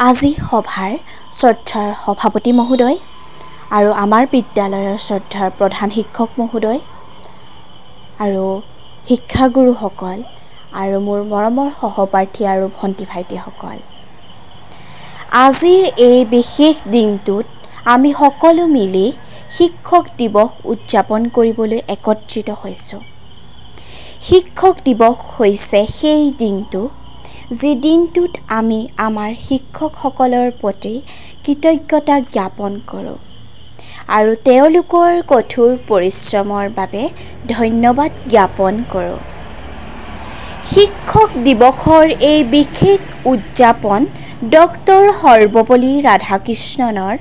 আজি সভাৰ শ্ৰদ্ধাৰ সভাপতি মহোদয় আৰু আমাৰ বিদ্যালয়ৰ শ্ৰদ্ধাৰ প্ৰধান শিক্ষক মহোদয় আৰু শিক্ষাগুৰুসকল আৰু মোৰ মৰমৰ সহপাঠী আৰু ভণ্টি ভাইটিসকল, আজিৰ এই বিশেষ দিনটোত আমি সকলো মিলি শিক্ষক দিৱস উদযাপন কৰিবলৈ একত্ৰিত হৈছোঁ। শিক্ষক দিৱস হৈছে সেই দিনটো যি দিনটোত আমি আমাৰ শিক্ষকসকলৰ প্ৰতি কৃতজ্ঞতা জ্ঞাপন কৰোঁ আৰু তেওঁলোকৰ কঠোৰ পৰিশ্ৰমৰ বাবে ধন্যবাদ জ্ঞাপন কৰোঁ। শিক্ষক দিৱসৰ এই বিশেষ উদযাপন ডক্টৰ সৰ্বপল্লী ৰাধাকৃষ্ণণৰ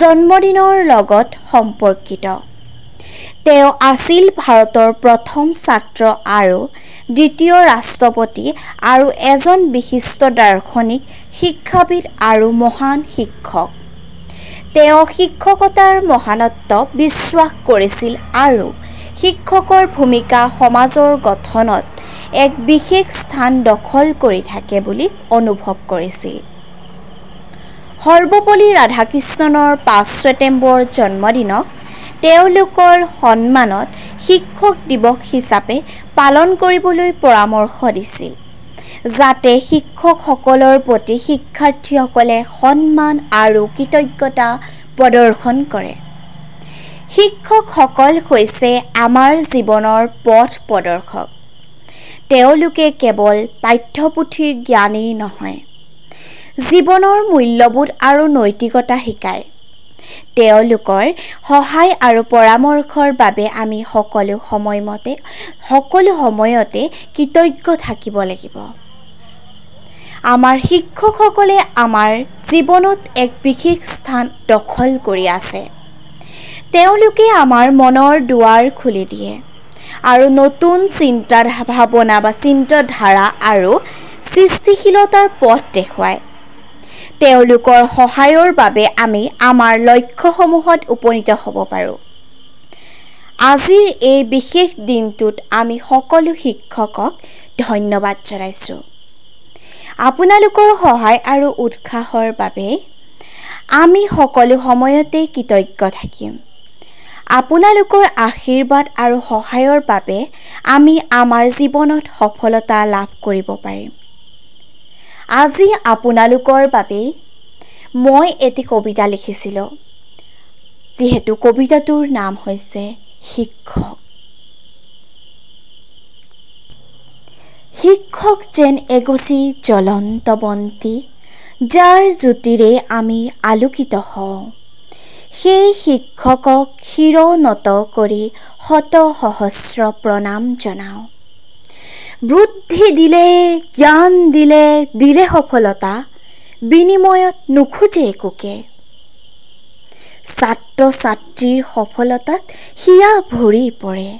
জন্মদিনৰ লগত সম্পৰ্কিত। তেওঁ আছিল ভাৰতৰ প্ৰথম ছাত্ৰ আৰু দ্বিতীয় ৰাষ্ট্ৰপতি আৰু এজন বিশিষ্ট দাৰ্শনিক, শিক্ষাবিদ আৰু মহান শিক্ষক। তেওঁ শিক্ষকতাৰ মহানত্ব বিশ্বাস কৰিছিল আৰু শিক্ষকৰ ভূমিকা সমাজৰ গঠনত এক বিশেষ স্থান দখল কৰি থাকে বুলি অনুভৱ কৰিছিল। সৰ্বপল্লী ৰাধাকৃষ্ণণৰ ৫ ছেপ্টেম্বৰ জন্মদিনক তেওঁলোকৰ সন্মানত শিক্ষক দিৱস হিচাপে পালন কৰিবলৈ পৰামৰ্শ দিছিল, যাতে শিক্ষকসকলৰ প্ৰতি শিক্ষাৰ্থীসকলে সন্মান আৰু কৃতজ্ঞতা প্ৰদৰ্শন কৰে। শিক্ষকসকল হৈছে আমাৰ জীৱনৰ পথ প্ৰদৰ্শক। তেওঁলোকে কেৱল পাঠ্যপুথিৰ জ্ঞানেই নহয়, জীৱনৰ মূল্যবোধ আৰু নৈতিকতা শিকায়। তেওঁলোকৰ সহায় আৰু পৰামৰ্শৰ বাবে আমি সকলো সময়তে কৃতজ্ঞ থাকিব লাগিব। আমাৰ শিক্ষকসকলে আমাৰ জীৱনত এক বিশেষ স্থান দখল কৰি আছে। তেওঁলোকে আমাৰ মনৰ দুৱাৰ খুলি দিয়ে আৰু নতুন চিন্তাধাৰা আৰু সৃষ্টিশীলতাৰ পথ দেখুৱায়। তেওঁলোকৰ সহায়ৰ বাবে আমি আমাৰ লক্ষ্যসমূহত উপনীত হ'ব পাৰোঁ। আজিৰ এই বিশেষ দিনটোত আমি সকলো শিক্ষকক ধন্যবাদ জনাইছোঁ। আপোনালোকৰ সহায় আৰু উৎসাহৰ বাবে আমি সকলো সময়তে কৃতজ্ঞ থাকিম। আপোনালোকৰ আশীৰ্বাদ আৰু সহায়ৰ বাবে আমি আমাৰ জীৱনত সফলতা লাভ কৰিব পাৰিম। আজি আপোনালোকৰ বাবে মই এটি কবিতা লিখিছিলোঁ, যিহেতু কবিতাটোৰ নাম হৈছে শিক্ষক। শিক্ষক যেন এগছি জ্বলন্ত বন্তি, যাৰ জ্যোতিৰে আমি আলোকিত হওঁ। সেই শিক্ষকক শিৰ নত কৰি শত সহস্ৰ প্ৰণাম জনাওঁ। বুদ্ধি দিলে, জ্ঞান দিলে সফলতা, বিনিময়ত নোখোজে একোকে। ছাত্ৰ ছাত্ৰীৰ সফলতাত হিয়া ভৰি পৰে,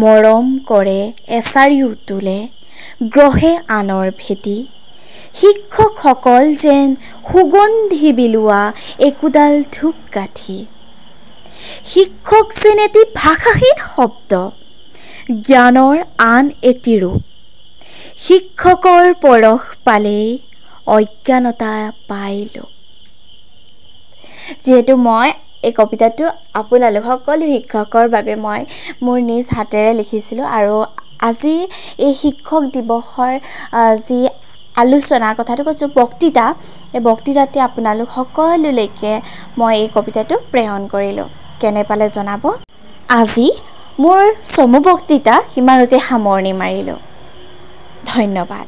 মৰম কৰে এছাৰিও তোলে, গ্ৰহে আনৰ ভেটি। শিক্ষকসকল যেন সুগন্ধি বিলোৱা একোডাল ধূপকাঠি। শিক্ষক যেন এটি ভাষাহীন শব্দ, জ্ঞানৰ আন এটি ৰূপ। শিক্ষকৰ পৰশ পালেই অজ্ঞানতা পাই লোপ। যিহেতু মই এই কবিতাটো আপোনালোক সকলো শিক্ষকৰ বাবে মই মোৰ নিজ হাতেৰে লিখিছিলোঁ আৰু আজি এই শিক্ষক দিৱসৰ যি আলোচনা, কথাটো কৈছোঁ বক্তৃতা, এই বক্তৃতাতে আপোনালোক সকলোলৈকে মই এই কবিতাটো প্ৰেৰণ কৰিলোঁ। কেনে পালে জনাব। আজি মোৰ চমু বক্তৃতা ইমানতে সামৰণি মাৰিলোঁ। ধন্যবাদ।